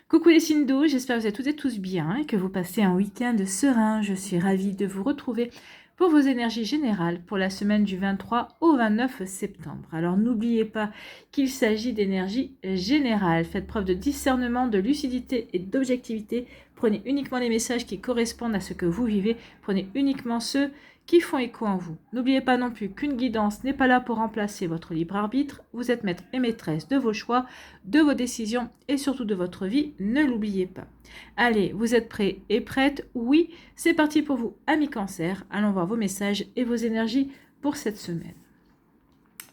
Coucou les signes d'eau, j'espère que vous êtes toutes et tous bien et que vous passez un week-end serein. Je suis ravie de vous retrouver pour vos énergies générales pour la semaine du 23 au 29 septembre. Alors n'oubliez pas qu'il s'agit d'énergie générale. Faites preuve de discernement, de lucidité et d'objectivité. Prenez uniquement les messages qui correspondent à ce que vous vivez. Prenez uniquement ceux qui font écho en vous. N'oubliez pas non plus qu'une guidance n'est pas là pour remplacer votre libre arbitre. Vous êtes maître et maîtresse de vos choix, de vos décisions et surtout de votre vie. Ne l'oubliez pas. Allez, vous êtes prêts et prêtes? Oui, c'est parti pour vous, amis cancer. Allons voir vos messages et vos énergies pour cette semaine.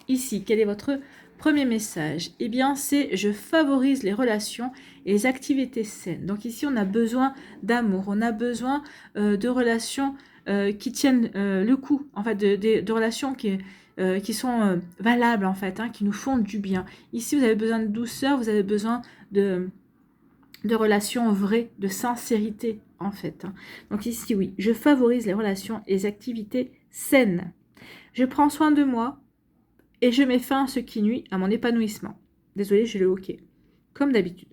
Ici, quel est votre premier message? Eh bien, c'est « Je favorise les relations et les activités saines ». Donc ici, on a besoin d'amour, on a besoin de relations qui tiennent le coup, en fait, de relations qui sont valables, en fait, hein, qui nous font du bien. Ici, vous avez besoin de douceur, vous avez besoin de relations vraies, de sincérité, en fait. Hein. Donc ici, oui, je favorise les relations et les activités saines. Je prends soin de moi et je mets fin à ce qui nuit à mon épanouissement. Désolée, j'ai le hoquet, comme d'habitude.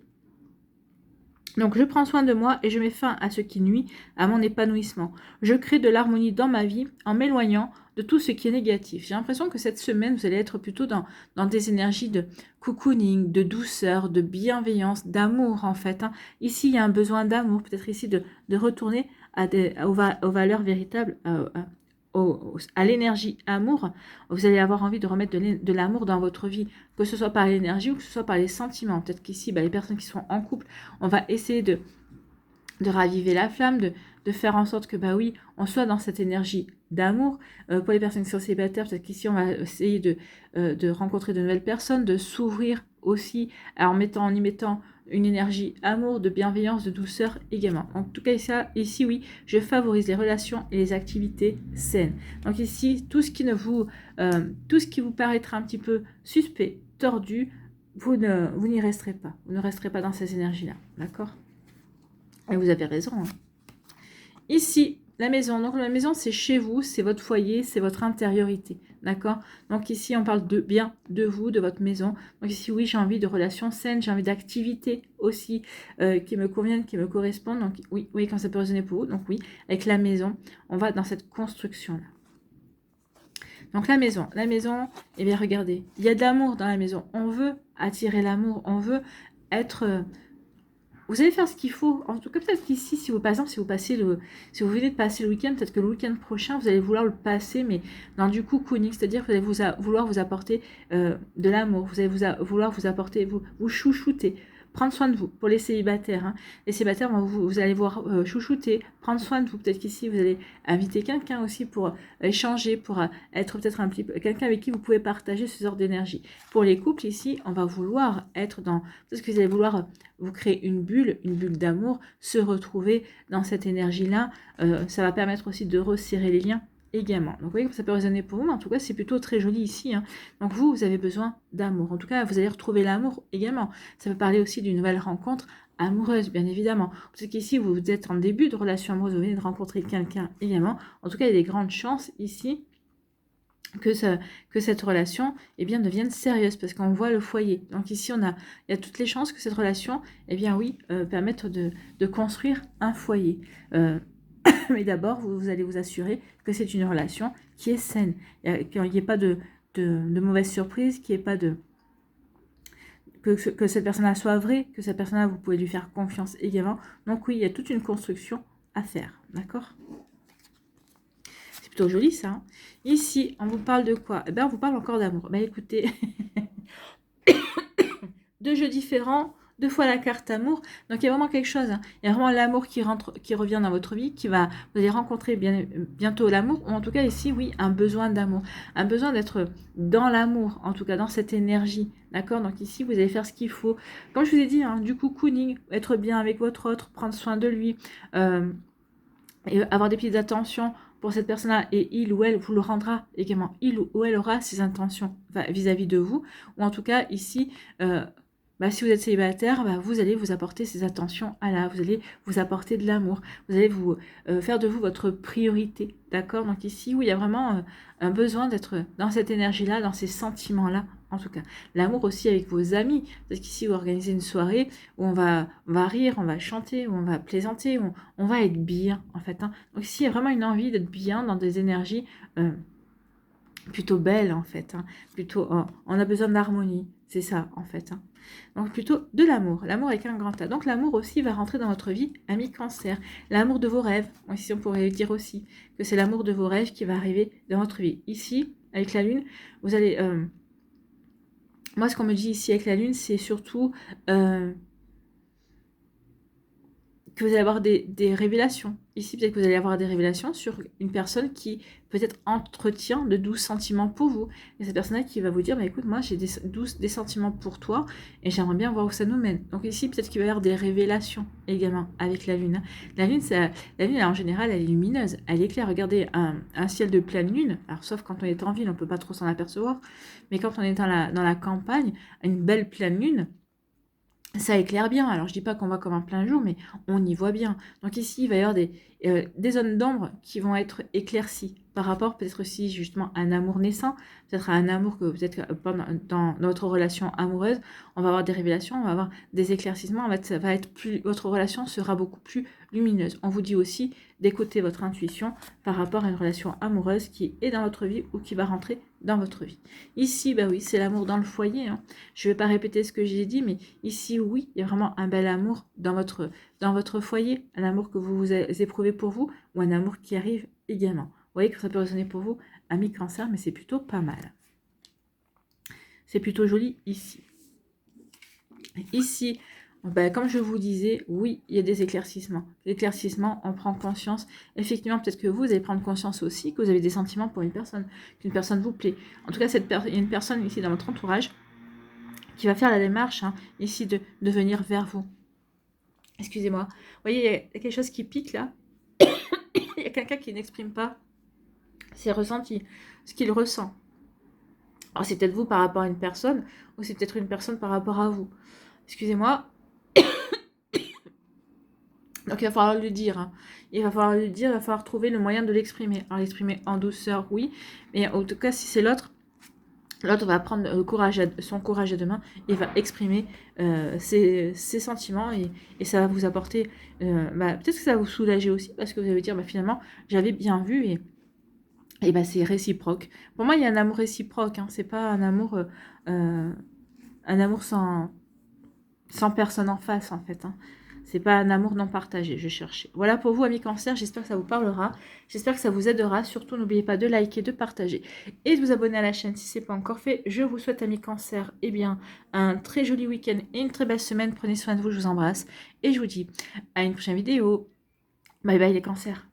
Donc, je prends soin de moi et je mets fin à ce qui nuit à mon épanouissement. Je crée de l'harmonie dans ma vie en m'éloignant de tout ce qui est négatif. J'ai l'impression que cette semaine, vous allez être plutôt dans des énergies de cocooning, de douceur, de bienveillance, d'amour en fait. Hein. Ici, il y a un besoin d'amour, peut-être ici de retourner aux valeurs véritables, à l'énergie amour. Vous allez avoir envie de remettre de l'amour dans votre vie, que ce soit par l'énergie ou que ce soit par les sentiments. Peut-être qu'ici, les personnes qui sont en couple, on va essayer de raviver la flamme, de faire en sorte que, oui, on soit dans cette énergie d'amour. Pour les personnes qui sont célibataires, peut-être qu'ici, on va essayer de rencontrer de nouvelles personnes, de s'ouvrir aussi, en y mettant une énergie amour, de bienveillance, de douceur également. En tout cas, ici, oui, je favorise les relations et les activités saines. Donc ici, tout ce qui vous paraîtra un petit peu suspect, tordu, vous n'y resterez pas. Vous ne resterez pas dans ces énergies-là. D'accord ? Et vous avez raison. Hein. Ici, la maison. Donc la maison, c'est chez vous, c'est votre foyer, c'est votre intériorité. D'accord? Donc ici, on parle bien de vous, de votre maison. Donc ici, oui, j'ai envie de relations saines, j'ai envie d'activités aussi qui me conviennent, qui me correspondent. Donc oui, quand ça peut résonner pour vous. Donc oui, avec la maison, on va dans cette construction-là. Donc la maison, eh bien regardez, il y a de l'amour dans la maison. On veut attirer l'amour, on veut être... Vous allez faire ce qu'il faut. En tout cas, peut-être qu'ici, si vous venez de passer le week-end, peut-être que le week-end prochain, vous allez vouloir le passer, mais dans du cocooning, c'est-à-dire que vous allez vouloir vous apporter de l'amour, vous allez vouloir vous apporter, vous chouchouter, prendre soin de vous. Pour les célibataires, hein. Les célibataires, vous allez voir chouchouter, prendre soin de vous. Peut-être qu'ici, vous allez inviter quelqu'un aussi pour échanger, pour être peut-être quelqu'un avec qui vous pouvez partager ce genre d'énergie. Pour les couples, ici, on va vouloir être dans... Peut-être que vous allez vouloir vous créer une bulle d'amour, se retrouver dans cette énergie-là. Ça va permettre aussi de resserrer les liens également. Donc vous voyez que ça peut résonner pour vous, mais en tout cas c'est plutôt très joli ici. Hein. Donc vous avez besoin d'amour. En tout cas, vous allez retrouver l'amour également. Ça peut parler aussi d'une nouvelle rencontre amoureuse, bien évidemment. Parce qu'ici, vous êtes en début de relation amoureuse, vous venez de rencontrer quelqu'un également. En tout cas, il y a des grandes chances ici que cette relation devienne sérieuse, parce qu'on voit le foyer. Donc ici, il y a toutes les chances que cette relation, permette de construire un foyer. Mais d'abord, vous allez vous assurer que c'est une relation qui est saine, qu'il n'y ait pas de mauvaises surprises, qu'il n'y ait pas que cette personne-là soit vraie, que cette personne-là, vous pouvez lui faire confiance également. Donc oui, il y a toute une construction à faire, d'accord ? C'est plutôt joli ça. Hein. Ici, on vous parle de quoi? On vous parle encore d'amour. Écoutez, 2 jeux différents, 2 fois la carte amour. Donc il y a vraiment quelque chose. Hein. Il y a vraiment l'amour qui revient dans votre vie, vous allez rencontrer bientôt l'amour, ou en tout cas ici, oui, un besoin d'amour. Un besoin d'être dans l'amour, en tout cas dans cette énergie. D'accord? Donc ici, vous allez faire ce qu'il faut. Comme je vous ai dit, hein, du cocooning, être bien avec votre autre, prendre soin de lui, et avoir des petites attentions pour cette personne-là, et il ou elle vous le rendra également. Il ou elle aura ses intentions vis-à-vis de vous, ou en tout cas ici, si vous êtes célibataire, vous allez vous apporter ces attentions vous allez vous apporter de l'amour, vous allez vous faire de vous votre priorité, d'accord? Donc ici, oui, il y a vraiment un besoin d'être dans cette énergie-là, dans ces sentiments-là, en tout cas. L'amour aussi avec vos amis, parce qu'ici, vous organisez une soirée où on va rire, on va chanter, où on va plaisanter, où on va être bien, en fait. Hein. Donc ici, il y a vraiment une envie d'être bien dans des énergies plutôt belles, en fait. Hein. Plutôt, on a besoin d'harmonie, c'est ça, en fait. Hein. Donc plutôt de l'amour, l'amour avec un grand A. Donc l'amour aussi va rentrer dans votre vie, ami Cancer. L'amour de vos rêves, ici on pourrait dire aussi que c'est l'amour de vos rêves qui va arriver dans votre vie. Ici, avec la lune, vous allez... moi, ce qu'on me dit ici avec la lune, c'est surtout que vous allez avoir des révélations. Ici, peut-être que vous allez avoir des révélations sur une personne qui peut-être entretient de doux sentiments pour vous. Et cette personne-là qui va vous dire, écoute, moi j'ai des sentiments pour toi et j'aimerais bien voir où ça nous mène. Donc ici, peut-être qu'il va y avoir des révélations également avec la lune. La lune, en général, elle est lumineuse, elle éclaire. Regardez, un ciel de pleine lune, alors sauf quand on est en ville, on ne peut pas trop s'en apercevoir, mais quand on est dans la campagne, une belle pleine lune, ça éclaire bien. Alors, je dis pas qu'on va comme un plein jour, mais on y voit bien. Donc ici, il va y avoir des zones d'ombre qui vont être éclaircies par rapport peut-être aussi justement à un amour naissant, peut-être à un amour que peut-être dans notre relation amoureuse, on va avoir des révélations, on va avoir des éclaircissements, en fait, ça va être votre relation sera beaucoup plus lumineuse. On vous dit aussi d'écouter votre intuition par rapport à une relation amoureuse qui est dans votre vie ou qui va rentrer dans votre vie. Ici, oui, c'est l'amour dans le foyer. Hein. Je ne vais pas répéter ce que j'ai dit, mais ici, oui, il y a vraiment un bel amour dans votre foyer, un amour que vous éprouvez pour vous ou un amour qui arrive également. Vous voyez que ça peut résonner pour vous, ami Cancer, mais c'est plutôt pas mal. C'est plutôt joli ici. Ici, comme je vous disais, oui, il y a des éclaircissements. L'éclaircissement, on prend conscience. Effectivement, peut-être que vous allez prendre conscience aussi que vous avez des sentiments pour une personne, qu'une personne vous plaît. En tout cas, il y a une personne ici dans votre entourage qui va faire la démarche, ici, de venir vers vous. Excusez-moi. Vous voyez, il y a quelque chose qui pique là. Il y a quelqu'un qui n'exprime pas ses ressentis, ce qu'il ressent. Alors, c'est peut-être vous par rapport à une personne, ou c'est peut-être une personne par rapport à vous. Excusez-moi. Donc, il va falloir le dire. Hein. Il va falloir le dire, il va falloir trouver le moyen de l'exprimer. Alors, l'exprimer en douceur, oui. Mais en tout cas, si c'est l'autre, l'autre va prendre son courage à deux mains et va exprimer ses sentiments et ça va vous apporter... peut-être que ça va vous soulager aussi parce que vous allez dire, finalement, j'avais bien vu et c'est réciproque. Pour moi, il y a un amour réciproque. Hein. C'est pas un amour sans personne en face, en fait. Hein. C'est pas un amour non partagé, je cherchais. Voilà pour vous, amis Cancer, j'espère que ça vous parlera. J'espère que ça vous aidera. Surtout, n'oubliez pas de liker, de partager et de vous abonner à la chaîne si ce n'est pas encore fait. Je vous souhaite, amis Cancer, un très joli week-end et une très belle semaine. Prenez soin de vous, je vous embrasse. Et je vous dis à une prochaine vidéo. Bye bye les Cancers.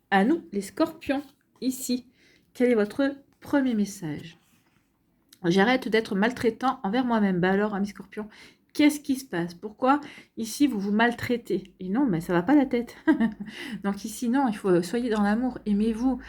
À nous, les Scorpions, ici. Quel est votre premier message ? J'arrête d'être maltraitant envers moi-même. Alors, ami Scorpion, qu'est-ce qui se passe? Pourquoi ici vous vous maltraitez? Et non, ça va pas la tête. Donc ici, non, il faut soyez dans l'amour, aimez-vous.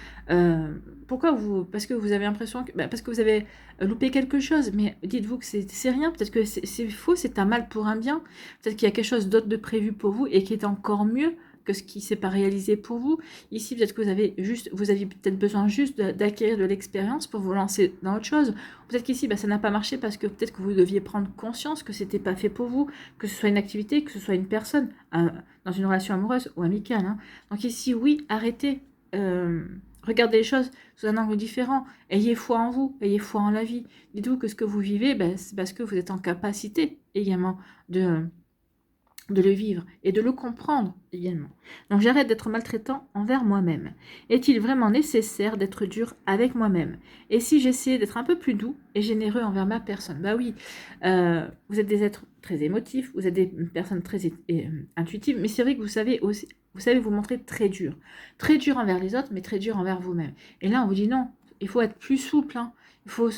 Pourquoi vous? Parce que vous avez l'impression que, parce que vous avez loupé quelque chose. Mais dites-vous que c'est rien. Peut-être que c'est faux, c'est un mal pour un bien. Peut-être qu'il y a quelque chose d'autre de prévu pour vous et qui est encore mieux que ce qui ne s'est pas réalisé pour vous. Ici, peut-être que vous aviez peut-être besoin juste d'acquérir de l'expérience pour vous lancer dans autre chose. Peut-être qu'ici, ça n'a pas marché parce que peut-être que vous deviez prendre conscience que c'était pas fait pour vous, que ce soit une activité, que ce soit une personne, dans une relation amoureuse ou amicale. Hein. Donc ici, oui, arrêtez. Regardez les choses sous un angle différent. Ayez foi en vous, ayez foi en la vie. Dites-vous que ce que vous vivez, c'est parce que vous êtes en capacité également de le vivre et de le comprendre également. Donc j'arrête d'être maltraitant envers moi-même. Est-il vraiment nécessaire d'être dur avec moi-même? Et si j'essayais d'être un peu plus doux et généreux envers ma personne? Oui, vous êtes des êtres très émotifs, vous êtes des personnes très intuitives, mais c'est vrai que vous savez vous montrer très dur envers les autres, mais très dur envers vous-même. Et là, on vous dit non, il faut être plus souple, hein. Vous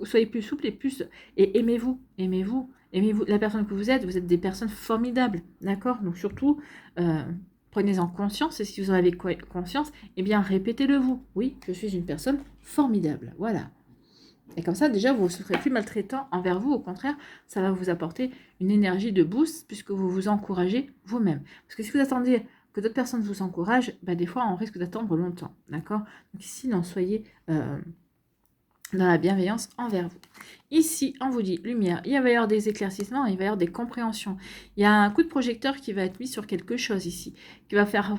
soyez plus souple et aimez-vous, aimez-vous la personne que vous êtes des personnes formidables, d'accord? Donc surtout, prenez-en conscience, et si vous en avez conscience, répétez-le vous. Oui, je suis une personne formidable, voilà. Et comme ça, déjà, vous ne serez plus maltraitant envers vous. Au contraire, ça va vous apporter une énergie de boost puisque vous vous encouragez vous-même. Parce que si vous attendez que d'autres personnes vous encouragent, bah, des fois, on risque d'attendre longtemps. D'accord? Donc ici, non, soyez dans la bienveillance envers vous. Ici, on vous dit lumière, il va y avoir des éclaircissements, il va y avoir des compréhensions. Il y a un coup de projecteur qui va être mis sur quelque chose ici, qui va faire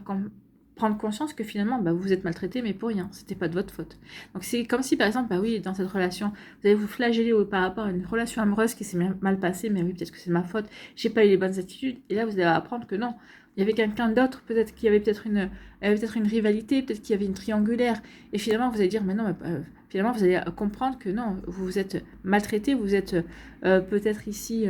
prendre conscience que finalement, bah, vous vous êtes maltraité, mais pour rien, c'était pas de votre faute. Donc c'est comme si, par exemple, bah oui, dans cette relation, vous allez vous flageller par rapport à une relation amoureuse qui s'est mal passée, mais oui, peut-être que c'est de ma faute, j'ai pas eu les bonnes attitudes, et là, vous allez apprendre que non, il y avait quelqu'un d'autre, peut-être qu'il y avait peut-être une rivalité, peut-être qu'il y avait une triangulaire, et finalement, vous allez dire, mais non, finalement, vous allez comprendre que non, vous vous êtes maltraité, vous êtes peut-être ici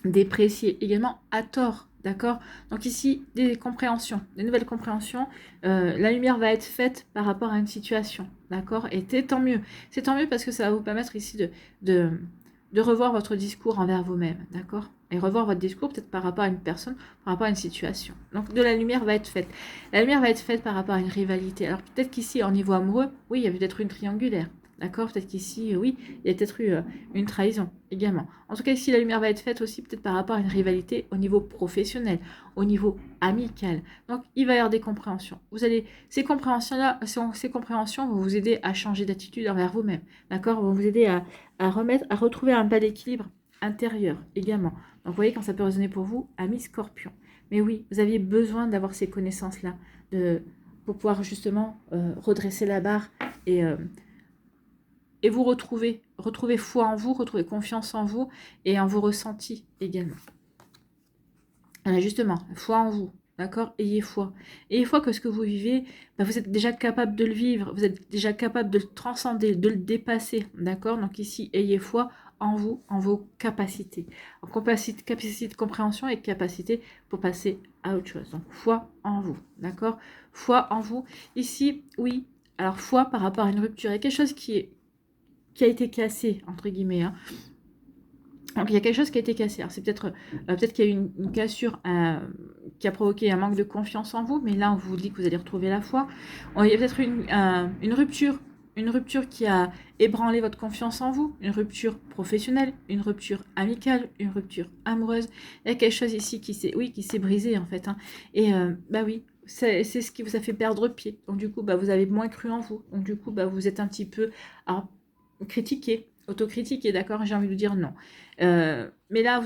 déprécié également à tort, d'accord? Donc ici, des compréhensions, des nouvelles compréhensions. La lumière va être faite par rapport à une situation, d'accord? Et c'est tant mieux. C'est tant mieux parce que ça va vous permettre ici de revoir votre discours envers vous-même, d'accord? Et revoir votre discours peut-être par rapport à une personne, par rapport à une situation. Donc de la lumière va être faite. La lumière va être faite par rapport à une rivalité. Alors peut-être qu'ici, en niveau amoureux, oui, il y a peut-être une triangulaire. D'accord? Peut-être qu'ici, oui, il y a peut-être eu une trahison également. En tout cas, ici, la lumière va être faite aussi peut-être par rapport à une rivalité au niveau professionnel, au niveau amical. Donc, il va y avoir des compréhensions. Ces compréhensions-là, ces compréhensions vont vous aider à changer d'attitude envers vous-même. D'accord? Vont vous aider à retrouver un bel équilibre intérieur également. Donc, vous voyez quand ça peut résonner pour vous, ami Scorpion. Mais oui, vous aviez besoin d'avoir ces connaissances-là pour pouvoir justement redresser la barre et vous retrouver foi en vous, retrouver confiance en vous et en vos ressentis également. Justement, foi en vous, d'accord? Ayez foi. Ayez foi que ce que vous vivez, bah, vous êtes déjà capable de le vivre, vous êtes déjà capable de le transcender, de le dépasser, d'accord? Donc ici, ayez foi en vous, en vos capacités. En capacité de compréhension et capacité pour passer à autre chose. Donc, foi en vous, d'accord? Foi en vous. Ici, oui, alors foi par rapport à une rupture. Il y a quelque chose qui a été cassé, entre guillemets. Hein. Donc il y a quelque chose qui a été cassé. C'est peut-être qu'il y a eu une cassure qui a provoqué un manque de confiance en vous, mais là on vous dit que vous allez retrouver la foi. Il y a peut-être une rupture qui a ébranlé votre confiance en vous, une rupture professionnelle, une rupture amicale, une rupture amoureuse. Il y a quelque chose ici qui s'est brisé en fait. Hein. Et bah oui, c'est ce qui vous a fait perdre pied. Donc du coup, bah, vous avez moins cru en vous. Donc du coup, bah, vous êtes un petit peu critiqué, autocritiqué, d'accord? J'ai envie de dire non. Mais là,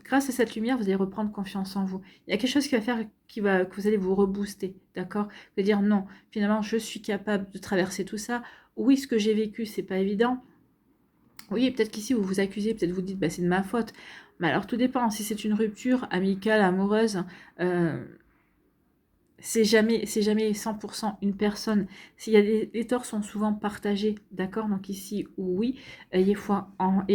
grâce à cette lumière, vous allez reprendre confiance en vous. Il y a quelque chose qui va faire que vous allez vous rebooster, d'accord? Vous allez dire non, finalement, je suis capable de traverser tout ça. Oui, ce que j'ai vécu, c'est pas évident. Oui, peut-être qu'ici, vous vous accusez, peut-être vous dites, bah, c'est de ma faute. Mais alors, tout dépend. Si c'est une rupture amicale, amoureuse, c'est jamais 100% une personne. S'il y a les torts sont souvent partagés, d'accord? Donc ici, oui, ayez foi en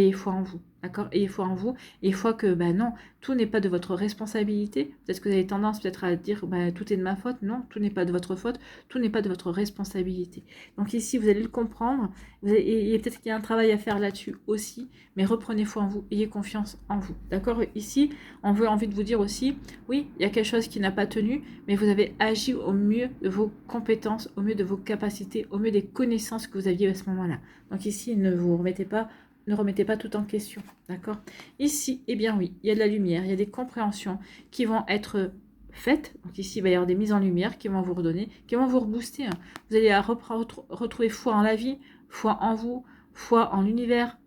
vous, d'accord? Ayez foi en vous, ayez foi que, bah non, tout n'est pas de votre responsabilité. Peut-être que vous avez tendance peut-être à dire, bah tout est de ma faute. Non, tout n'est pas de votre faute, tout n'est pas de votre responsabilité. Donc ici, vous allez le comprendre, et peut-être qu'il y a un travail à faire là-dessus aussi, mais reprenez foi en vous, ayez confiance en vous, d'accord? Ici, on veut envie de vous dire aussi, oui, il y a quelque chose qui n'a pas tenu, mais vous avez agi au mieux de vos compétences, au mieux de vos capacités, au mieux des connaissances que vous aviez à ce moment-là. Donc ici, ne remettez pas tout en question, d'accord? Ici, eh bien oui, il y a de la lumière, il y a des compréhensions qui vont être faites. Donc ici, il va y avoir des mises en lumière qui vont vous redonner, qui vont vous rebooster. Hein. Vous allez retrouver foi en la vie, foi en vous, foi en l'univers,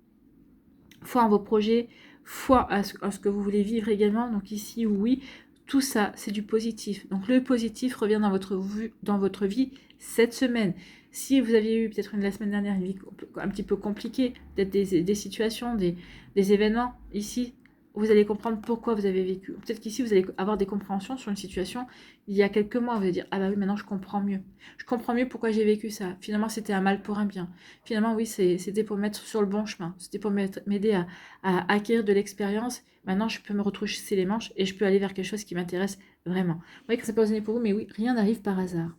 foi en vos projets, foi à ce que vous voulez vivre également. Donc ici, oui, tout ça, c'est du positif. Donc le positif revient dans votre vie cette semaine. Si vous aviez eu peut-être la semaine dernière une vie un petit peu compliquée, peut-être des situations, des événements, ici, vous allez comprendre pourquoi vous avez vécu. Peut-être qu'ici, vous allez avoir des compréhensions sur une situation il y a quelques mois. Vous allez dire, ah bah oui, maintenant je comprends mieux. Je comprends mieux pourquoi j'ai vécu ça. Finalement, c'était un mal pour un bien. Finalement, oui, c'était pour me mettre sur le bon chemin. C'était pour m'aider à acquérir de l'expérience. Maintenant, je peux me retrousser les manches et je peux aller vers quelque chose qui m'intéresse vraiment. Vous voyez que ça peut résonner pour vous, mais oui, rien n'arrive par hasard.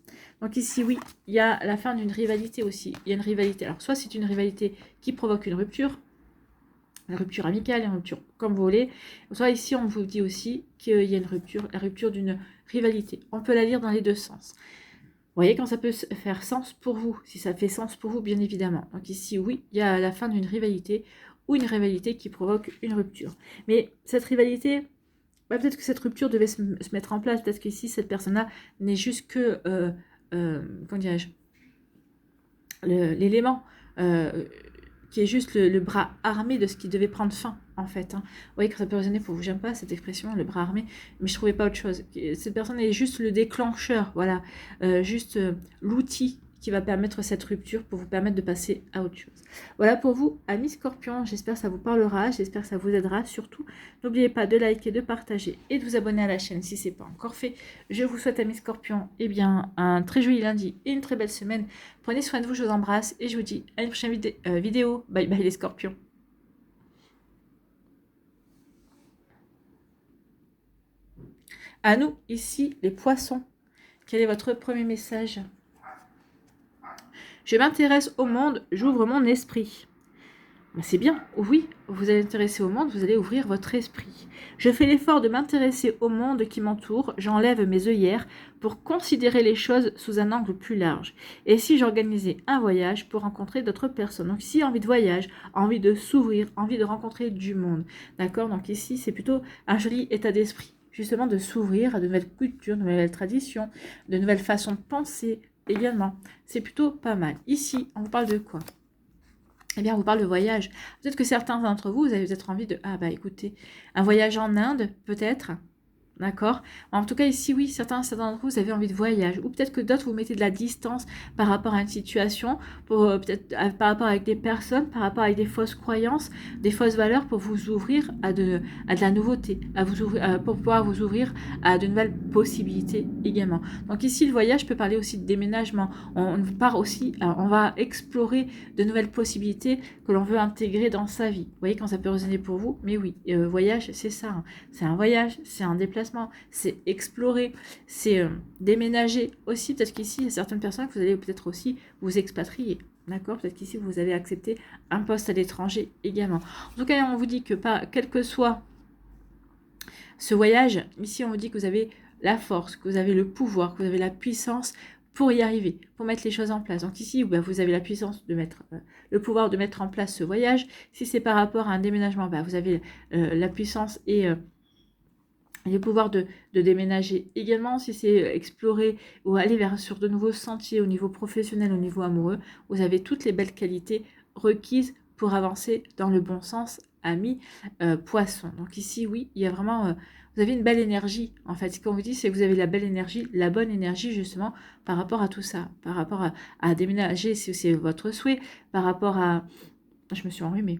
Donc ici, oui, il y a la fin d'une rivalité aussi. Il y a une rivalité. Alors, soit c'est une rivalité qui provoque une rupture amicale, une rupture comme vous voulez. Soit ici, on vous dit aussi qu'il y a une rupture, la rupture d'une rivalité. On peut la lire dans les deux sens. voyez quand ça peut faire sens pour vous, si ça fait sens pour vous, bien évidemment. Donc ici, oui, il y a la fin d'une rivalité ou une rivalité qui provoque une rupture. Mais cette rivalité, peut-être que cette rupture devait se mettre en place. Peut-être qu'ici, cette personne-là n'est juste que, comment dirais-je, l'élément qui est juste le bras armé de ce qui devait prendre fin, en fait. Hein. Vous voyez que ça peut résonner pour vous. J'aime pas cette expression, le bras armé, mais je trouvais pas autre chose. Cette personne est juste le déclencheur, voilà, juste l'outil qui va permettre cette rupture pour vous permettre de passer à autre chose. Voilà pour vous, amis Scorpions. J'espère que ça vous parlera, j'espère que ça vous aidera. Surtout, n'oubliez pas de liker, de partager et de vous abonner à la chaîne si ce n'est pas encore fait. Je vous souhaite, amis Scorpions, eh bien, un très joli lundi et une très belle semaine. Prenez soin de vous, je vous embrasse et je vous dis à une prochaine vidéo. Bye bye les Scorpions. À nous, ici, les poissons. Quel est votre premier message? Je m'intéresse au monde, j'ouvre mon esprit. C'est bien, oui, vous allez intéresser au monde, vous allez ouvrir votre esprit. Je fais l'effort de m'intéresser au monde qui m'entoure, j'enlève mes œillères pour considérer les choses sous un angle plus large. Et si j'organisais un voyage pour rencontrer d'autres personnes? Donc ici, envie de voyage, envie de s'ouvrir, envie de rencontrer du monde. D'accord? Donc ici, c'est plutôt un joli état d'esprit. Justement, de s'ouvrir à de nouvelles cultures, de nouvelles traditions, de nouvelles façons de penser également. C'est plutôt pas mal. Ici, on vous parle de quoi? Eh bien, on vous parle de voyage. Peut-être que certains d'entre vous, vous avez peut-être envie de... Ah bah écoutez, un voyage en Inde, peut-être. D'accord? En tout cas, ici, oui, certains d'entre vous, vous avez envie de voyage. Ou peut-être que d'autres, vous mettez de la distance par rapport à une situation, pour peut-être par rapport avec des personnes, par rapport avec des fausses croyances, des fausses valeurs, pour vous ouvrir à de la nouveauté, pour pouvoir vous ouvrir à de nouvelles possibilités également. Donc ici, le voyage peut parler aussi de déménagement. On part aussi, on va explorer de nouvelles possibilités que l'on veut intégrer dans sa vie. Vous voyez quand ça peut résonner pour vous? Mais oui, voyage, c'est ça. Hein. C'est un voyage, c'est un déplacement. C'est explorer, c'est déménager aussi. Peut-être qu'ici, il y a certaines personnes que vous allez peut-être aussi vous expatrier. D'accord? Peut-être qu'ici, vous avez accepté un poste à l'étranger également. En tout cas, on vous dit que quel que soit ce voyage, ici, on vous dit que vous avez la force, que vous avez le pouvoir, que vous avez la puissance pour y arriver, pour mettre les choses en place. Donc ici, vous avez la puissance de mettre, le pouvoir de mettre en place ce voyage. Si c'est par rapport à un déménagement, vous avez la puissance et le pouvoir de déménager également. Si c'est explorer ou aller sur de nouveaux sentiers au niveau professionnel, au niveau amoureux, vous avez toutes les belles qualités requises pour avancer dans le bon sens, amis poissons. Donc ici, oui, il y a vraiment... vous avez une belle énergie. En fait, ce qu'on vous dit, c'est que vous avez la belle énergie, la bonne énergie justement par rapport à tout ça, par rapport à déménager si c'est votre souhait, par rapport à... Je me suis enrhumée.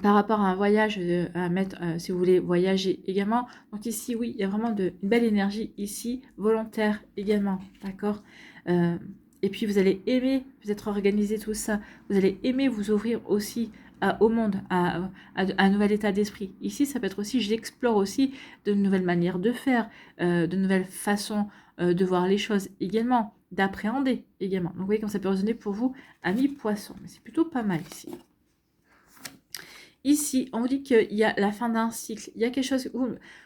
Par rapport à un voyage, à mettre, si vous voulez voyager également. Donc ici, oui, il y a vraiment une belle énergie ici, volontaire également, d'accord. Et puis vous allez aimer peut-être organiser tout ça. Vous allez aimer vous ouvrir aussi au monde, à un nouvel état d'esprit. Ici, ça peut être aussi, j'explore aussi de nouvelles manières de faire, de nouvelles façons de voir les choses également, d'appréhender également. Donc vous voyez comme ça peut résonner pour vous, amis poissons. Mais c'est plutôt pas mal ici. Ici, on vous dit qu'il y a la fin d'un cycle. Il y a quelque chose...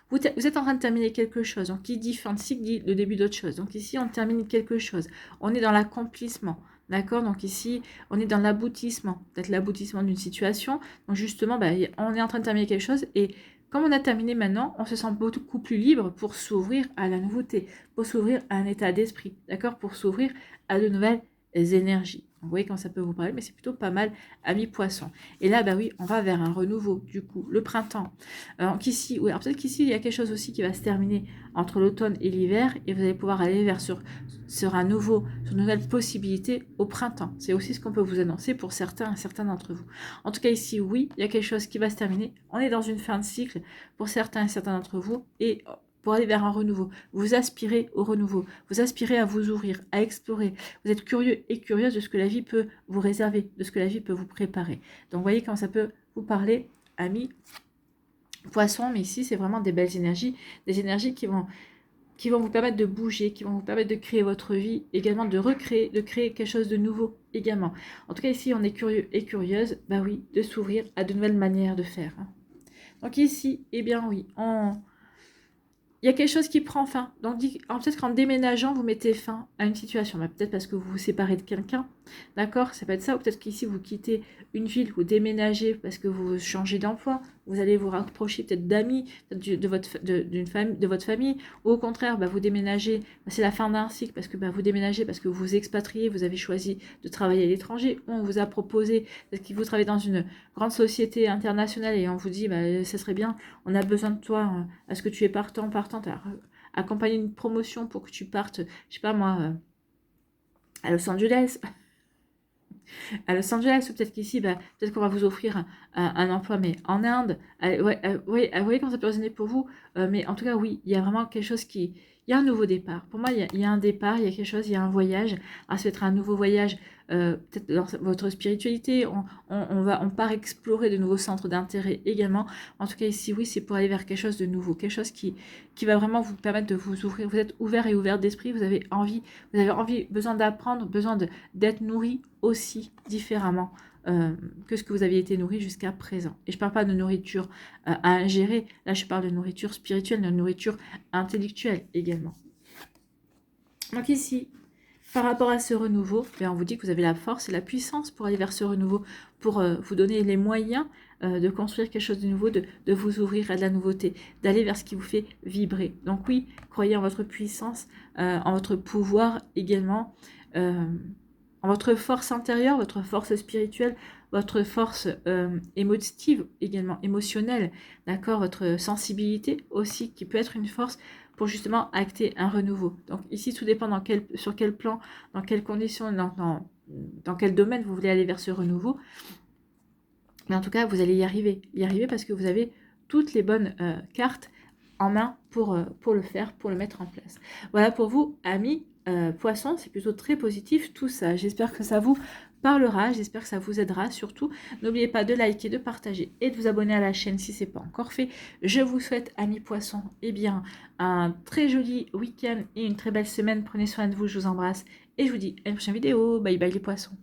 Vous êtes en train de terminer quelque chose. Donc, qui dit fin de cycle dit le début d'autre chose. Donc, ici, on termine quelque chose. On est dans l'accomplissement. D'accord? Donc, ici, on est dans l'aboutissement. Peut-être l'aboutissement d'une situation. Donc, justement, on est en train de terminer quelque chose. Et comme on a terminé maintenant, on se sent beaucoup plus libre pour s'ouvrir à la nouveauté. Pour s'ouvrir à un état d'esprit. D'accord? Pour s'ouvrir à de nouvelles énergies. Vous voyez quand ça peut vous parler, mais c'est plutôt pas mal, amis poissons. Et là, oui, on va vers un renouveau, du coup, le printemps. Alors qu'ici, oui, alors peut-être qu'ici, il y a quelque chose aussi qui va se terminer entre l'automne et l'hiver, et vous allez pouvoir aller vers sur une nouvelle possibilité au printemps. C'est aussi ce qu'on peut vous annoncer pour certains d'entre vous. En tout cas, ici, oui, il y a quelque chose qui va se terminer. On est dans une fin de cycle pour certains d'entre vous, et pour aller vers un renouveau. Vous aspirez au renouveau. Vous aspirez à vous ouvrir, à explorer. Vous êtes curieux et curieuse de ce que la vie peut vous réserver, de ce que la vie peut vous préparer. Donc, voyez comment ça peut vous parler, amis poissons. Mais ici, c'est vraiment des belles énergies, des énergies qui vont vous permettre de bouger, qui vont vous permettre de créer votre vie, également de recréer, de créer quelque chose de nouveau également. En tout cas, ici, on est curieux et curieuse, oui, de s'ouvrir à de nouvelles manières de faire. Donc ici, eh bien oui, il il y a quelque chose qui prend fin. Donc, peut-être qu'en déménageant, vous mettez fin à une situation. Bah, peut-être parce que vous vous séparez de quelqu'un. D'accord? Ça peut être ça. Ou peut-être qu'ici, vous quittez une ville, vous déménagez parce que vous changez d'emploi. Vous allez vous rapprocher peut-être d'amis, peut-être de votre famille. Ou au contraire, bah, vous déménagez. Bah, c'est la fin d'un cycle parce que bah, vous déménagez parce que vous vous expatriez. Vous avez choisi de travailler à l'étranger. On vous a proposé, parce que vous travaillez dans une grande société internationale et on vous dit, bah, ça serait bien, on a besoin de toi, est-ce que tu es partante à accompagner une promotion pour que tu partes, je sais pas moi, à Los Angeles, ou peut-être qu'ici, bah, peut-être qu'on va vous offrir un emploi, mais en Inde, ouais, ouais, vous voyez comment ça peut résonner pour vous, mais en tout cas, oui, il y a vraiment quelque chose qui, il y a un nouveau départ. Pour moi, il y a un départ, il y a quelque chose, il y a un voyage. Alors, ça va être un nouveau voyage, peut-être dans votre spiritualité. On part explorer de nouveaux centres d'intérêt également. En tout cas, ici, oui, c'est pour aller vers quelque chose de nouveau, quelque chose qui va vraiment vous permettre de vous ouvrir. Vous êtes ouvert et ouvert d'esprit, vous avez envie, besoin d'apprendre, besoin d'être nourri aussi différemment que ce que vous aviez été nourri jusqu'à présent. Et je ne parle pas de nourriture à ingérer, là je parle de nourriture spirituelle, de nourriture intellectuelle également. Donc ici, par rapport à ce renouveau, on vous dit que vous avez la force et la puissance pour aller vers ce renouveau, pour vous donner les moyens de construire quelque chose de nouveau, de vous ouvrir à de la nouveauté, d'aller vers ce qui vous fait vibrer. Donc oui, croyez en votre puissance, en votre pouvoir également, en votre force intérieure, votre force spirituelle, votre force émotive également, émotionnelle, d'accord, votre sensibilité aussi, qui peut être une force pour justement acter un renouveau. Donc ici, tout dépend sur quel plan, dans quelles conditions, dans quel domaine vous voulez aller vers ce renouveau. Mais en tout cas, vous allez y arriver. Y arriver parce que vous avez toutes les bonnes cartes en main pour le faire, pour le mettre en place. Voilà pour vous, amis poissons, c'est plutôt très positif tout ça. J'espère que ça vous parlera, j'espère que ça vous aidera. Surtout, n'oubliez pas de liker, de partager et de vous abonner à la chaîne si ce n'est pas encore fait. Je vous souhaite, amis poissons, un très joli week-end et une très belle semaine. Prenez soin de vous, je vous embrasse et je vous dis à une prochaine vidéo. Bye bye les poissons.